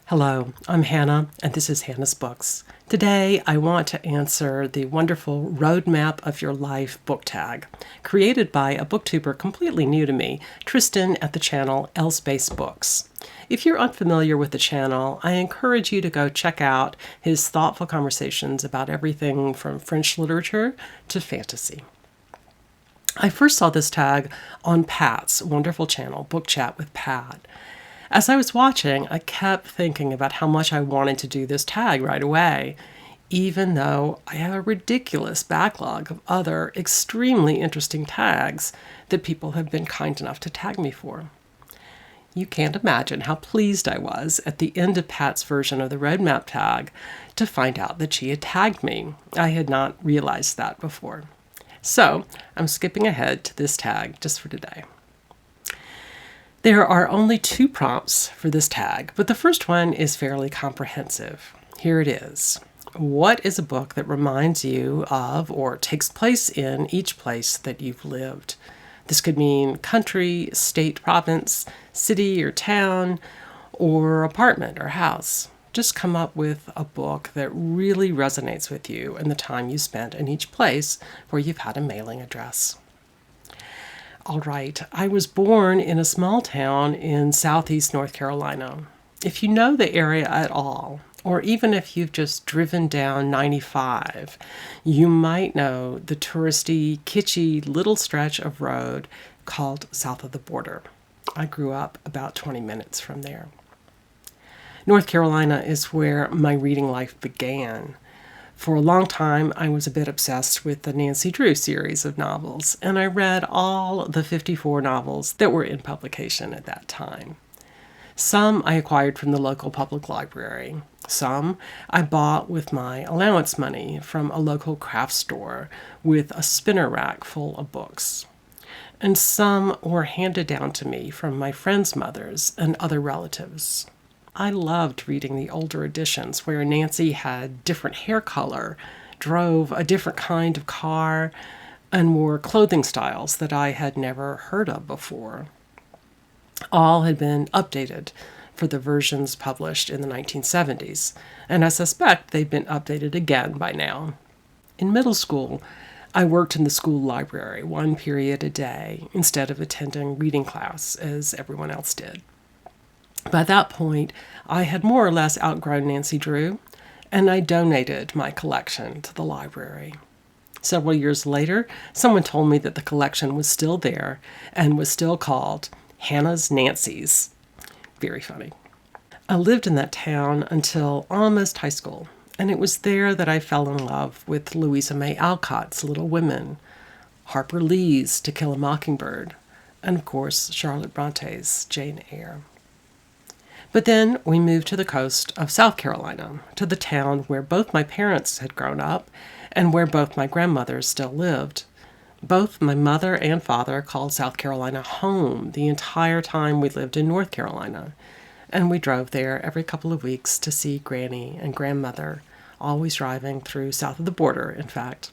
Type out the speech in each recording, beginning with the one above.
Hello, I'm Hannah, and this is Hannah's Books. Today, I want to answer the wonderful Roadmap of Your Life book tag, created by a booktuber completely new to me, Tristan at the channel L-Space Books. If you're unfamiliar with the channel, I encourage you to go check out his thoughtful conversations about everything from French literature to fantasy. I first saw this tag on Pat's wonderful channel, Book Chat with Pat. As I was watching, I kept thinking about how much I wanted to do this tag right away, even though I have a ridiculous backlog of other extremely interesting tags that people have been kind enough to tag me for. You can't imagine how pleased I was at the end of Pat's version of the Roadmap tag to find out that she had tagged me. I had not realized that before. So I'm skipping ahead to this tag just for today. There are only 2 prompts for this tag, but the first one is fairly comprehensive. Here it is. What is a book that reminds you of or takes place in each place that you've lived? This could mean country, state, province, city or town, or apartment or house. Just come up with a book that really resonates with you and the time you spent in each place where you've had a mailing address. All right, I was born in a small town in southeast North Carolina. If you know the area at all, or even if you've just driven down 95, you might know the touristy, kitschy little stretch of road called South of the Border. I grew up about 20 minutes from there. North Carolina is where my reading life began. For a long time, I was a bit obsessed with the Nancy Drew series of novels, and I read all the 54 novels that were in publication at that time. Some I acquired from the local public library. Some I bought with my allowance money from a local craft store with a spinner rack full of books. And some were handed down to me from my friends' mothers and other relatives. I loved reading the older editions where Nancy had different hair color, drove a different kind of car, and wore clothing styles that I had never heard of before. All had been updated for the versions published in the 1970s, and I suspect they've been updated again by now. In middle school, I worked in the school library 1 period a day instead of attending reading class as everyone else did. By that point, I had more or less outgrown Nancy Drew, and I donated my collection to the library. Several years later, someone told me that the collection was still there and was still called Hannah's Nancy's. Very funny. I lived in that town until almost high school, and it was there that I fell in love with Louisa May Alcott's Little Women, Harper Lee's To Kill a Mockingbird, and of course, Charlotte Bronte's Jane Eyre. But then we moved to the coast of South Carolina, to the town where both my parents had grown up and where both my grandmothers still lived. Both my mother and father called South Carolina home the entire time we lived in North Carolina, and we drove there every couple of weeks to see Granny and Grandmother, always driving through south of the border, in fact.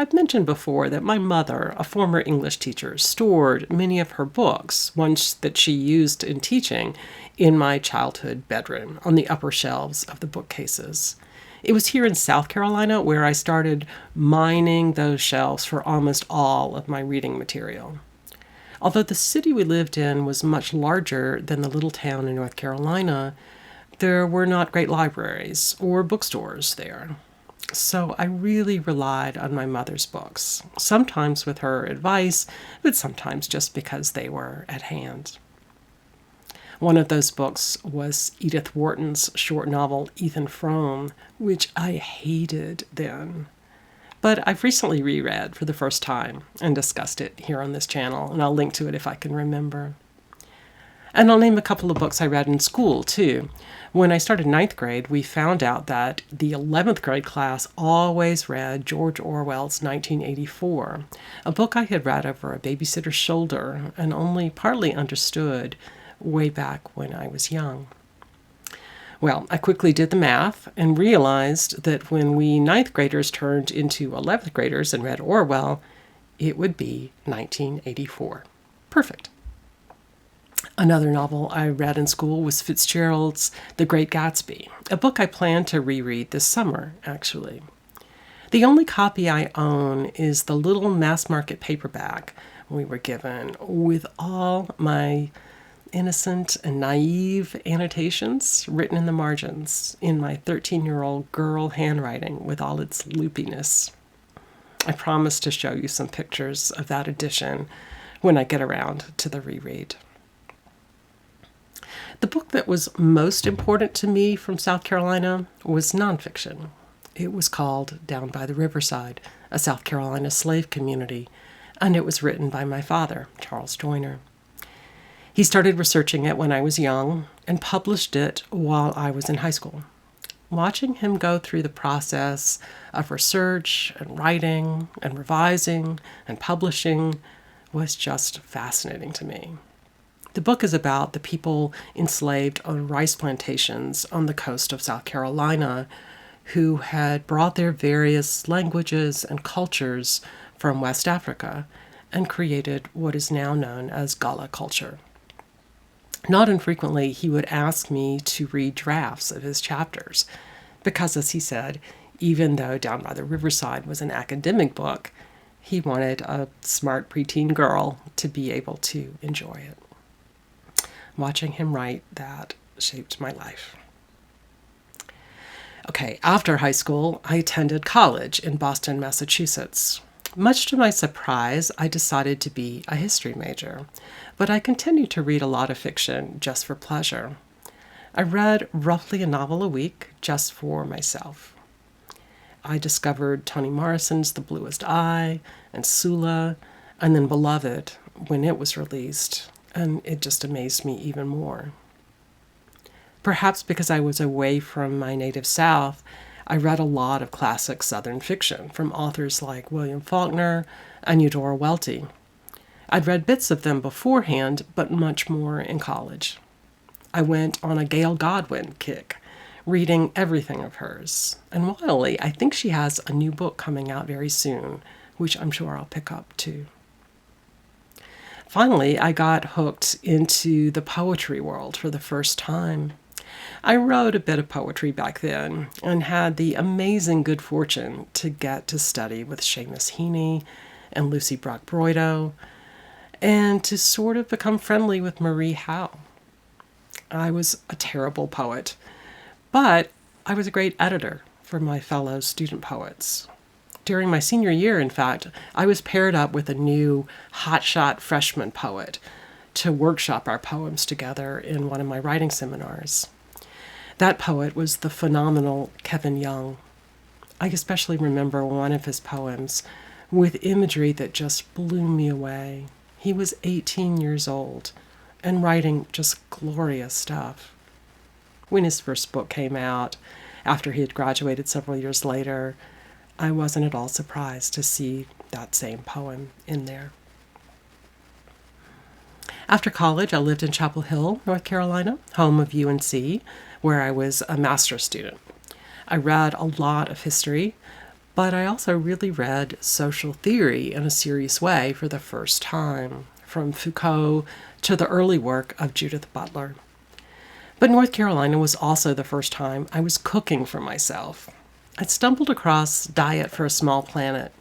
I've mentioned before that my mother, a former English teacher, stored many of her books, ones that she used in teaching, in my childhood bedroom on the upper shelves of the bookcases. It was here in South Carolina where I started mining those shelves for almost all of my reading material. Although the city we lived in was much larger than the little town in North Carolina, there were not great libraries or bookstores there. So I really relied on my mother's books, sometimes with her advice, but sometimes just because they were at hand. One of those books was Edith Wharton's short novel, Ethan Frome, which I hated then. But I've recently reread for the first time and discussed it here on this channel, and I'll link to it if I can remember. And I'll name a couple of books I read in school, too. When I started 9th grade, we found out that the 11th grade class always read George Orwell's 1984, a book I had read over a babysitter's shoulder and only partly understood way back when I was young. Well, I quickly did the math and realized that when we 9th graders turned into 11th graders and read Orwell, it would be 1984. Perfect. Another novel I read in school was Fitzgerald's The Great Gatsby, a book I plan to reread this summer, actually. The only copy I own is the little mass market paperback we were given with all my innocent and naive annotations written in the margins in my 13-year-old girl handwriting with all its loopiness. I promise to show you some pictures of that edition when I get around to the reread. The book that was most important to me from South Carolina was nonfiction. It was called Down by the Riverside, a South Carolina slave community, and it was written by my father, Charles Joyner. He started researching it when I was young and published it while I was in high school. Watching him go through the process of research and writing and revising and publishing was just fascinating to me. The book is about the people enslaved on rice plantations on the coast of South Carolina who had brought their various languages and cultures from West Africa and created what is now known as Gullah culture. Not infrequently, he would ask me to read drafts of his chapters because, as he said, even though Down by the Riverside was an academic book, he wanted a smart preteen girl to be able to enjoy it. Watching him write that shaped my life. Okay, after high school, I attended college in Boston, Massachusetts. Much to my surprise, I decided to be a history major, but I continued to read a lot of fiction just for pleasure. I read roughly a novel a week just for myself. I discovered Toni Morrison's The Bluest Eye and Sula, and then Beloved when it was released, and it just amazed me even more. Perhaps because I was away from my native South, I read a lot of classic Southern fiction from authors like William Faulkner and Eudora Welty. I'd read bits of them beforehand, but much more in college. I went on a Gail Godwin kick, reading everything of hers. And wildly, I think she has a new book coming out very soon, which I'm sure I'll pick up too. Finally, I got hooked into the poetry world for the first time. I wrote a bit of poetry back then and had the amazing good fortune to get to study with Seamus Heaney and Lucy Brock-Broido and to sort of become friendly with Marie Howe. I was a terrible poet, but I was a great editor for my fellow student poets. During my senior year, in fact, I was paired up with a new hotshot freshman poet to workshop our poems together in one of my writing seminars. That poet was the phenomenal Kevin Young. I especially remember one of his poems with imagery that just blew me away. He was 18 years old and writing just glorious stuff. When his first book came out, after he had graduated several years later, I wasn't at all surprised to see that same poem in there. After college, I lived in Chapel Hill, North Carolina, home of UNC, where I was a master's student. I read a lot of history, but I also really read social theory in a serious way for the first time, from Foucault to the early work of Judith Butler. But North Carolina was also the first time I was cooking for myself. I stumbled across Diet for a Small Planet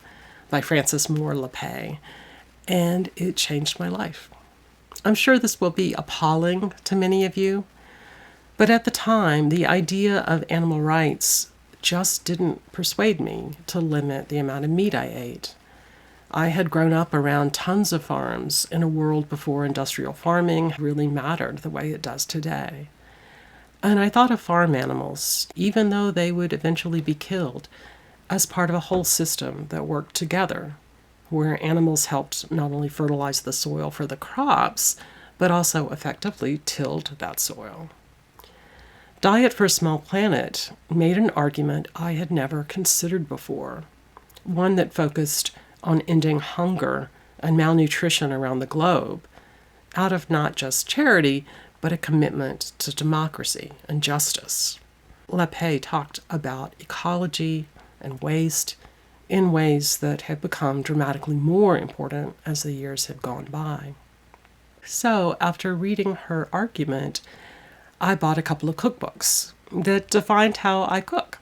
by Frances Moore Lappé, and it changed my life. I'm sure this will be appalling to many of you, but at the time, the idea of animal rights just didn't persuade me to limit the amount of meat I ate. I had grown up around tons of farms in a world before industrial farming really mattered the way it does today. And I thought of farm animals, even though they would eventually be killed, as part of a whole system that worked together, where animals helped not only fertilize the soil for the crops, but also effectively tilled that soil. Diet for a Small Planet made an argument I had never considered before, one that focused on ending hunger and malnutrition around the globe, out of not just charity, but a commitment to democracy and justice. Lappé talked about ecology and waste in ways that have become dramatically more important as the years have gone by. So after reading her argument, I bought a couple of cookbooks that defined how I cook,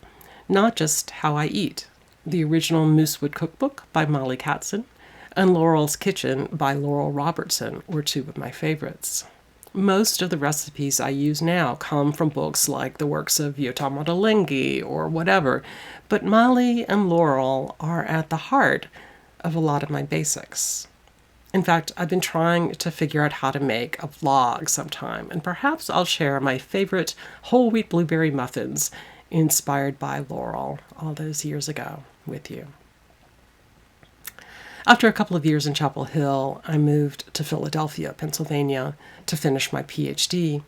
not just how I eat. The original Moosewood Cookbook by Molly Katzen and Laurel's Kitchen by Laurel Robertson were two of my favorites. Most of the recipes I use now come from books like the works of Yota Motolingi or whatever, but Molly and Laurel are at the heart of a lot of my basics. In fact, I've been trying to figure out how to make a vlog sometime, and perhaps I'll share my favorite whole wheat blueberry muffins inspired by Laurel all those years ago with you. After a couple of years in Chapel Hill, I moved to Philadelphia, Pennsylvania, to finish my PhD.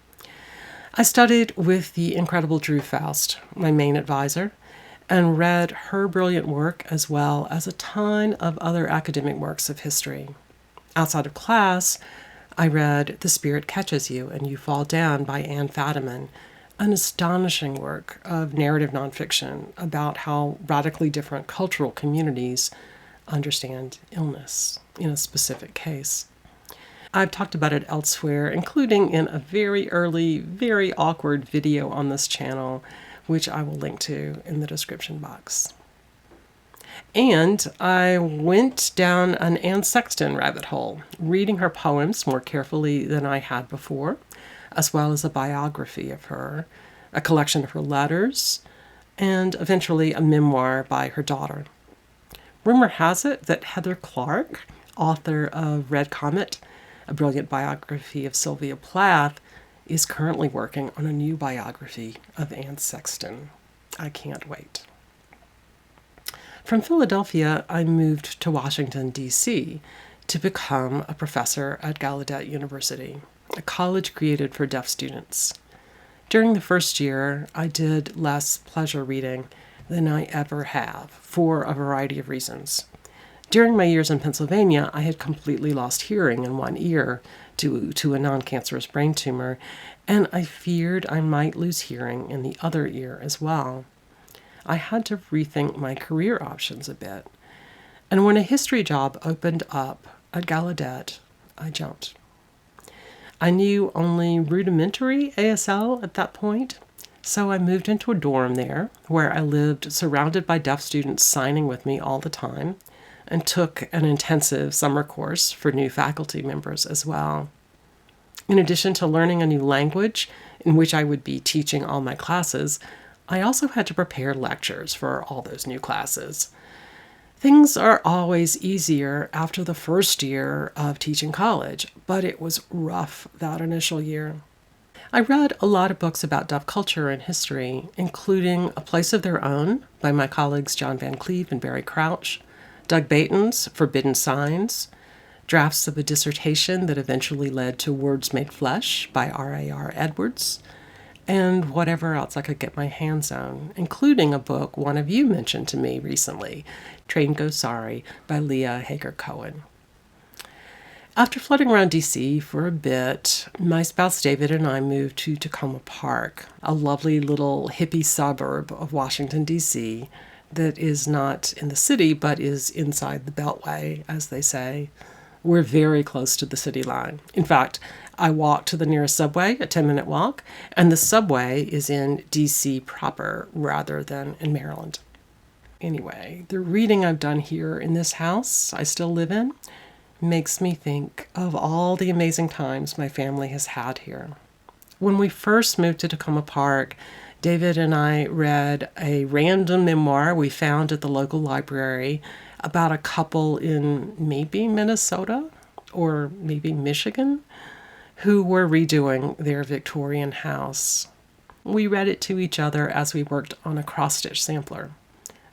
I studied with the incredible Drew Faust, my Maine advisor, and read her brilliant work as well as a ton of other academic works of history. Outside of class, I read The Spirit Catches You and You Fall Down by Anne Fadiman, an astonishing work of narrative nonfiction about how radically different cultural communities understand illness in a specific case. I've talked about it elsewhere, including in a very early, very awkward video on this channel, which I will link to in the description box. And I went down an Anne Sexton rabbit hole, reading her poems more carefully than I had before, as well as a biography of her, a collection of her letters, and eventually a memoir by her daughter. Rumor has it that Heather Clark, author of Red Comet, a brilliant biography of Sylvia Plath, is currently working on a new biography of Anne Sexton. I can't wait. From Philadelphia, I moved to Washington, D.C. to become a professor at Gallaudet University, a college created for deaf students. During the first year, I did less pleasure reading than I ever have, for a variety of reasons. During my years in Pennsylvania, I had completely lost hearing in one ear due to a non-cancerous brain tumor, and I feared I might lose hearing in the other ear as well. I had to rethink my career options a bit. And when a history job opened up at Gallaudet, I jumped. I knew only rudimentary ASL at that point, so I moved into a dorm there, where I lived surrounded by deaf students signing with me all the time, and took an intensive summer course for new faculty members as well. In addition to learning a new language, in which I would be teaching all my classes, I also had to prepare lectures for all those new classes. Things are always easier after the first year of teaching college, but it was rough that initial year. I read a lot of books about deaf culture and history, including A Place of Their Own by my colleagues John Van Cleve and Barry Crouch, Doug Baton's Forbidden Signs, drafts of a dissertation that eventually led to Words Made Flesh by R.A.R. Edwards, and whatever else I could get my hands on, including a book one of you mentioned to me recently, Train Goes Sorry by Leah Hager Cohen. After floating around D.C. for a bit, my spouse David and I moved to Tacoma Park, a lovely little hippie suburb of Washington, D.C., that is not in the city, but is inside the Beltway, as they say. We're very close to the city line. In fact, I walked to the nearest subway, a 10-minute walk, and the subway is in D.C. proper rather than in Maryland. Anyway, the reading I've done here in this house I still live in makes me think of all the amazing times my family has had here. When we first moved to Tacoma Park, David and I read a random memoir we found at the local library about a couple in maybe Minnesota or maybe Michigan who were redoing their Victorian house. We read it to each other as we worked on a cross-stitch sampler.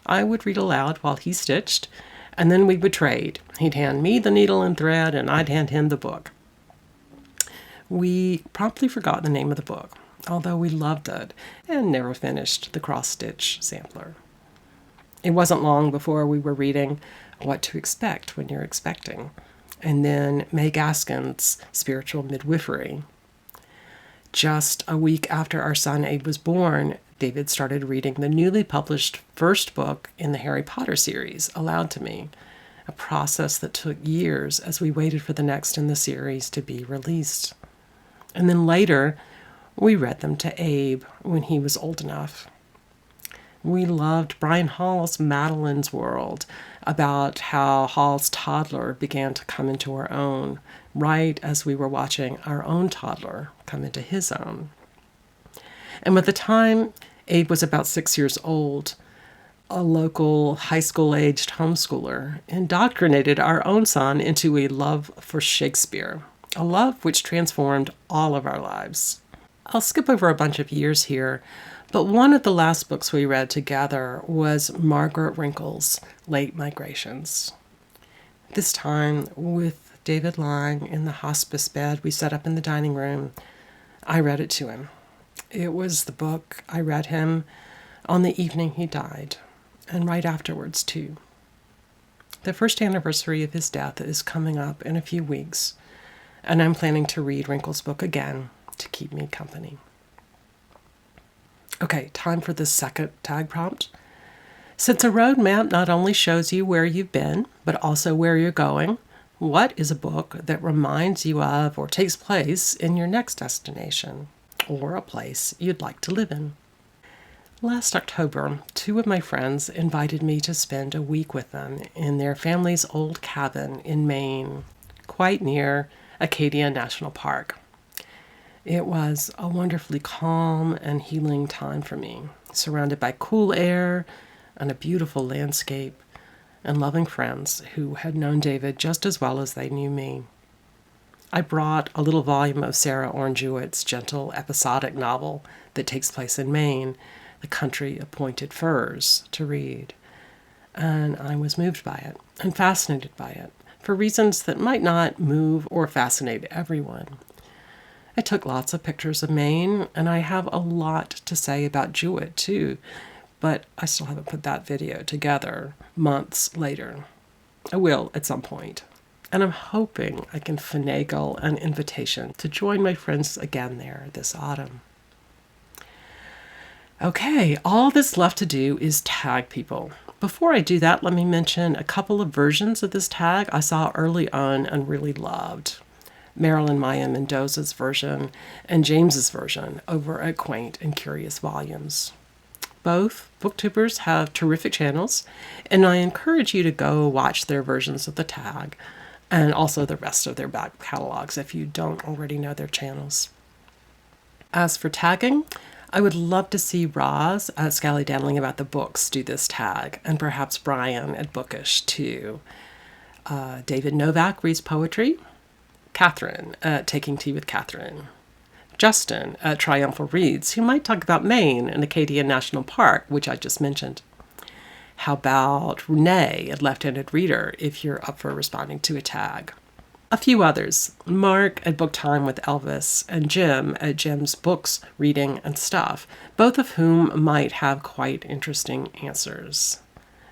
I would read aloud while he stitched, and then we would trade. He'd hand me the needle and thread, and I'd hand him the book. We promptly forgot the name of the book, although we loved it and never finished the cross-stitch sampler. It wasn't long before we were reading What to Expect When You're Expecting, and then May Gaskin's Spiritual Midwifery. Just a week after our son Abe was born, David started reading the newly published first book in the Harry Potter series aloud to me, a process that took years as we waited for the next in the series to be released. And then later, we read them to Abe when he was old enough. We loved Brian Hall's Madeline's World, about how Hall's toddler began to come into her own, right as we were watching our own toddler come into his own. And by the time Abe was about 6 years old, a local high school-aged homeschooler indoctrinated our own son into a love for Shakespeare, a love which transformed all of our lives. I'll skip over a bunch of years here, but one of the last books we read together was Margaret Wrinkle's Late Migrations. This time, with David lying in the hospice bed we set up in the dining room, I read it to him. It was the book I read him on the evening he died, and right afterwards, too. The first anniversary of his death is coming up in a few weeks, and I'm planning to read Wrinkle's book again to keep me company. Okay, time for the second tag prompt. Since a road map not only shows you where you've been, but also where you're going, what is a book that reminds you of or takes place in your next destination, or a place you'd like to live in? Last October, 2 of my friends invited me to spend a week with them in their family's old cabin in Maine, quite near Acadia National Park. It was a wonderfully calm and healing time for me, surrounded by cool air and a beautiful landscape, and loving friends who had known David just as well as they knew me. I brought a little volume of Sarah Orne Jewett's gentle episodic novel that takes place in Maine, The Country of Pointed Firs, to read, and I was moved by it and fascinated by it, for reasons that might not move or fascinate everyone. I took lots of pictures of Maine, and I have a lot to say about Jewett, too, but I still haven't put that video together months later. I will at some point, and I'm hoping I can finagle an invitation to join my friends again there this autumn. Okay, all that's left to do is tag people. Before I do that, let me mention a couple of versions of this tag I saw early on and really loved. Marilyn Maya Mendoza's version and James's version over at Quaint and Curious Volumes. Both booktubers have terrific channels, and I encourage you to go watch their versions of the tag and also the rest of their back catalogs if you don't already know their channels. As for tagging, I would love to see Roz at Scally-Daddling About the Books do this tag, and perhaps Brian at Bookish too. David Novak reads poetry. Catherine at Taking Tea with Catherine. Justin at Triumphal Reads, who might talk about Maine and Acadia National Park, which I just mentioned. How about Renee at Left-Handed Reader, if you're up for responding to a tag? A few others, Mark at Book Time with Elvis, and Jim at Jim's Books, Reading, and Stuff, both of whom might have quite interesting answers.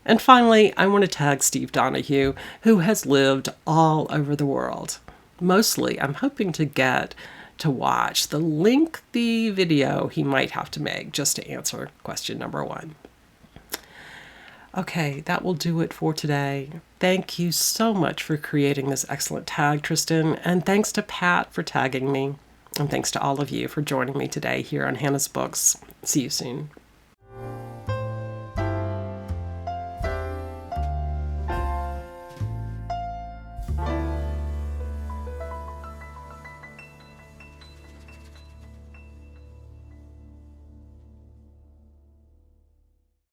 And finally, I want to tag Steve Donoghue, who has lived all over the world. Mostly, I'm hoping to get to watch the lengthy video he might have to make just to answer question number 1. Okay, that will do it for today. Thank you so much for creating this excellent tag, Tristan, and thanks to Pat for tagging me. And thanks to all of you for joining me today here on Hannah's Books. See you soon.